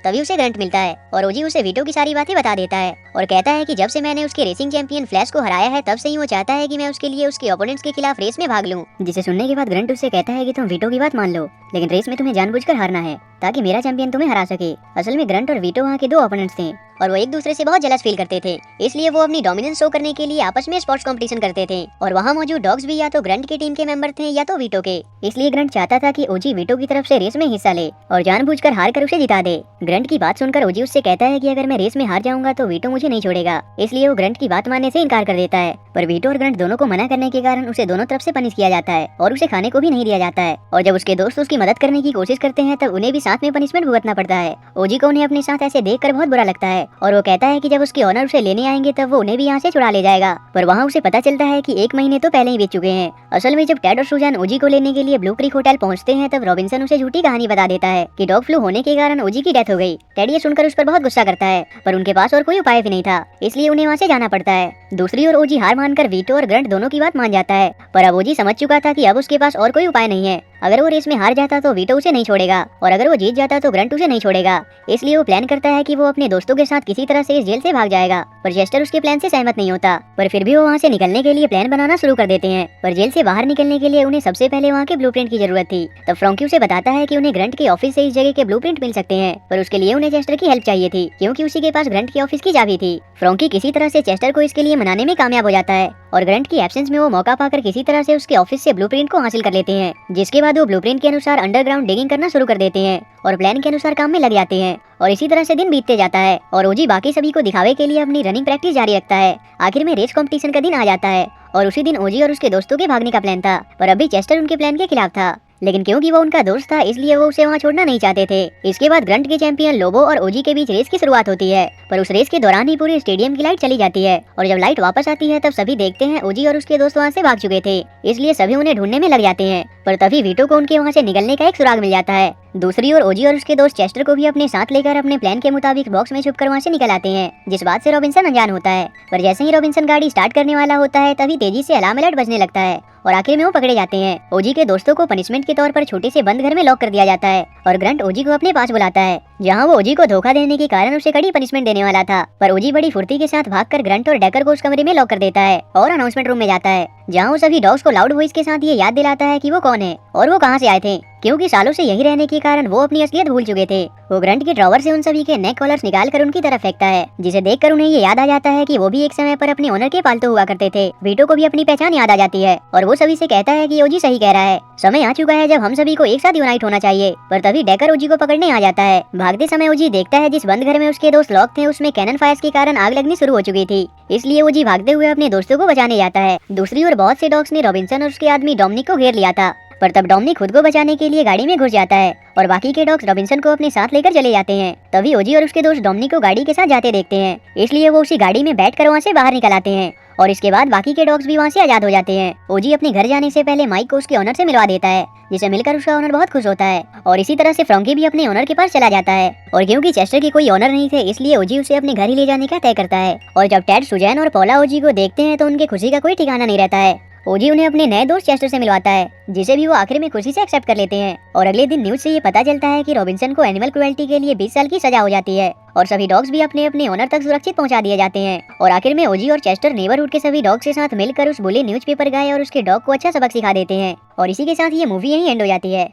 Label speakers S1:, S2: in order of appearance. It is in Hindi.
S1: तभी उसे ग्रंट मिलता है और ओजी उसे वीटो की सारी बातें बता देता है और कहता है कि जब से मैंने उसके रेसिंग चैंपियन फ्लैश को हराया है तब से ही वो चाहता है कि मैं उसके लिए उसके ओपोनेंट्स के खिलाफ रेस में भाग लूं। जिसे सुनने के बाद ग्रंट उससे कहता है कि तुम वीटो की बात मान लो, लेकिन रेस में तुम्हें जानबूझकर हारना है ताकि मेरा चैंपियन तुम्हें हरा सके। असल में ग्रंट और वीटो वहाँ के दो ओपोनेंट्स थे और वो एक दूसरे से बहुत जलस फील करते थे, इसलिए वो अपनी डोमिनेंस शो करने के लिए आपस में स्पोर्ट्स कंपटीशन करते थे और वहाँ मौजूद डॉग्स भी या तो ग्रंट की टीम के मेंबर थे या तो वीटो के। इसलिए ग्रंट चाहता था कि ओजी वीटो की तरफ से रेस में हिस्सा ले और जानबूझकर हार कर उसे जिता दे। ग्रंट की बात सुनकर ओजी उससे कहता है कि अगर मैं रेस में हार जाऊंगा तो वीटो मुझे नहीं छोड़ेगा, इसलिए वो ग्रंट की बात मानने से इनकार कर देता है। पर वीटो और ग्रंट दोनों को मना करने के कारण उसे दोनों तरफ से पनिश किया जाता है और उसे खाने को भी नहीं दिया जाता है। और जब उसके दोस्त उसकी मदद करने की कोशिश करते हैं तब उन्हें भी साथ में पनिशमेंट भुगतना पड़ता है। ओजी को उन्हें अपने साथ ऐसे देखकर बहुत बुरा लगता है और वो कहता है कि जब उसके ऑनर उसे लेने आएंगे तब वो उन्हें भी यहाँ से छुड़ा ले जाएगा। पर वहाँ उसे पता चलता है कि 1 महीने तो पहले ही बीत चुके हैं। असल में जब टेड और सुजान ओजी को लेने के लिए ब्लू क्रीक होटल पहुँचते हैं तब रॉबिन्सन उसे झूठी कहानी बता देता है कि डॉग फ्लू होने के कारण ओजी की डेथ हो गई। टेड ये सुनकर उस पर बहुत गुस्सा करता है, पर उनके पास और कोई उपाय भी नहीं था, इसलिए उन्हें वहाँ से जाना पड़ता है। दूसरी ओर ओजी हार मानकर वीटो और ग्रंट दोनों की बात मान जाता है, पर अब ओजी समझ चुका था कि अब उसके पास और कोई उपाय नहीं है। अगर वो रेस में हार जाता तो वीटो उसे नहीं छोड़ेगा और अगर वो जीत जाता तो ग्रंट उसे नहीं छोड़ेगा। इसलिए वो प्लान करता है कि वो अपने दोस्तों के साथ किसी तरह से इस जेल से भाग जाएगा। पर चेस्टर उसके प्लान से सहमत नहीं होता, पर फिर भी वो वहाँ से निकलने के लिए प्लान बनाना शुरू कर देते हैं। पर जेल से बाहर निकलने के लिए उन्हें सबसे पहले वहाँ के ब्लूप्रिंट की जरूरत थी। तब फ्रॉन्की उसे बताता है कि उन्हें ग्रंट के ऑफिस से इस जगह के ब्लूप्रिंट मिल सकते हैं, पर उसके लिए उन्हें चेस्टर की हेल्प चाहिए थी क्योंकि उसी के पास ग्रंट के ऑफिस की चाबी थी। फ्रॉन्की किसी तरह से चेस्टर को इसके लिए मनाने में कामयाब हो जाता है और ग्रंट की एब्सेंस में वो मौका पाकर किसी तरह से उसके ऑफिस से ब्लूप्रिंट को हासिल कर लेते हैं, जिसके बाद वो ब्लूप्रिंट के अनुसार अंडरग्राउंड डिगिंग करना शुरू कर देते हैं और प्लान के अनुसार काम में लग जाते हैं। और इसी तरह से दिन बीतते जाता है और ओजी बाकी सभी को दिखावे के लिए अपनी रनिंग प्रैक्टिस जारी रखता है। आखिर में रेस कंपटीशन का दिन आ जाता है और उसी दिन ओजी और उसके दोस्तों के भागने का प्लान था, पर अभी चेस्टर उनके प्लान के खिलाफ था, लेकिन क्योंकि वो उनका दोस्त था इसलिए वो उसे वहाँ छोड़ना नहीं चाहते थे। इसके बाद ग्रंट के चैंपियन लोबो और ओजी के बीच रेस की शुरुआत होती है, पर उस रेस के दौरान ही पूरे स्टेडियम की लाइट चली जाती है और जब लाइट वापस आती है तब सभी देखते हैं ओजी और उसके दोस्त वहाँ से भाग चुके थे, इसलिए सभी उन्हें ढूंढने में लग जाते हैं। पर तभी वीटो को उनके वहाँ से निकलने का एक सुराग मिल जाता है। दूसरी ओर ओजी और उसके दोस्त चेस्टर को भी अपने साथ लेकर अपने प्लान के मुताबिक बॉक्स में छुपकर वहाँ से निकल आते हैं, जिस बात से रॉबिन्सन अनजान होता है। पर जैसे ही रॉबिन्सन गाड़ी स्टार्ट करने वाला होता है तभी तेजी से अलार्म अलर्ट बजने लगता है और आखिर में वो पकड़े जाते हैं। ओजी के दोस्तों को पनिशमेंट के तौर पर छोटे से बंद घर में लॉक कर दिया जाता है और ग्रंट ओजी को अपने पास बुलाता है, जहाँ वो ओजी को धोखा देने के कारण उसे कड़ी पनिशमेंट देने वाला था। पर ओजी बड़ी फुर्ती के साथ भागकर ग्रंट और डेकर को उस कमरे में लॉक कर देता है और अनाउंसमेंट रूम में जाता है, जहाँ वो सभी डॉग्स को लाउड वॉइस के साथ ये याद दिलाता है कि वो कौन है और वो कहाँ से आए थे, क्योंकि सालों से यही रहने के कारण वो अपनी असलियत भूल चुके थे। वो ग्रंट के ड्रॉवर से उन सभी के नेक कॉलर्स निकालकर उनकी तरफ फेंकता है, जिसे देखकर उन्हें ये याद आ जाता है कि वो भी एक समय पर अपने ओनर के पालतू हुआ करते थे। वीटो को भी अपनी पहचान याद आ जाती है और वो सभी से कहता है कि ओजी सही कह रहा है, समय आ चुका है जब हम सभी को एक साथ यूनाइट होना चाहिए। पर तभी डेकर ओजी को पकड़ने आ जाता है। भागते समय ओजी देखता है जिस बंद घर में उसके दोस्त लॉक थे उसमें कैनन फायर्स के कारण आग लगनी शुरू हो चुकी थी, इसलिए ओजी भागते हुए अपने दोस्तों को बचाने जाता है। दूसरी ओर बहुत से डॉग्स ने रॉबिन्सन और उसके आदमी डोमिनिक को घेर लिया था, पर तब डोमिनिक खुद को बचाने के लिए गाड़ी में घुस जाता है और बाकी के डॉग्स रॉबिन्सन को अपने साथ लेकर चले जाते हैं। तभी ओजी और उसके दोस्त डोमिनिक को गाड़ी के साथ जाते देखते हैं, इसलिए वो उसी गाड़ी में बैठकर वहाँ से बाहर निकल आते हैं और इसके बाद बाकी के डॉग्स भी वहाँ से आजाद हो जाते हैं। ओजी अपने घर जाने से पहले माइक को उसके ओनर से मिलवा देता है, जिसे मिलकर उसका ओनर बहुत खुश होता है और इसी तरह से फ्रॉन्की भी अपने ओनर के पास चला जाता है। और क्योंकि चेस्टर के कोई ओनर नहीं थे इसलिए ओजी उसे अपने घर ही ले जाने का तय करता है। और जब टेड, सुजैन और पॉला ओजी को देखते हैं तो उनके खुशी का कोई ठिकाना नहीं रहता है। ओजी उन्हें अपने नए दोस्त चेस्टर से मिलवाता है, जिसे भी वो आखिर में खुशी से एक्सेप्ट कर लेते हैं। और अगले दिन न्यूज से ये पता चलता है कि रॉबिन्सन को एनिमल क्रुएल्टी के लिए 20 साल की सजा हो जाती है और सभी डॉग्स भी अपने अपने ओनर तक सुरक्षित पहुंचा दिए जाते हैं। और आखिर में ओजी और चेस्टर नेबरहुड के सभी डॉग्स के साथ मिलकर उस बुले न्यूज़पेपर गाय और उसके डॉग को अच्छा सबक सिखा देते हैं और इसी के साथ ये मूवी यहीं एंड हो जाती है।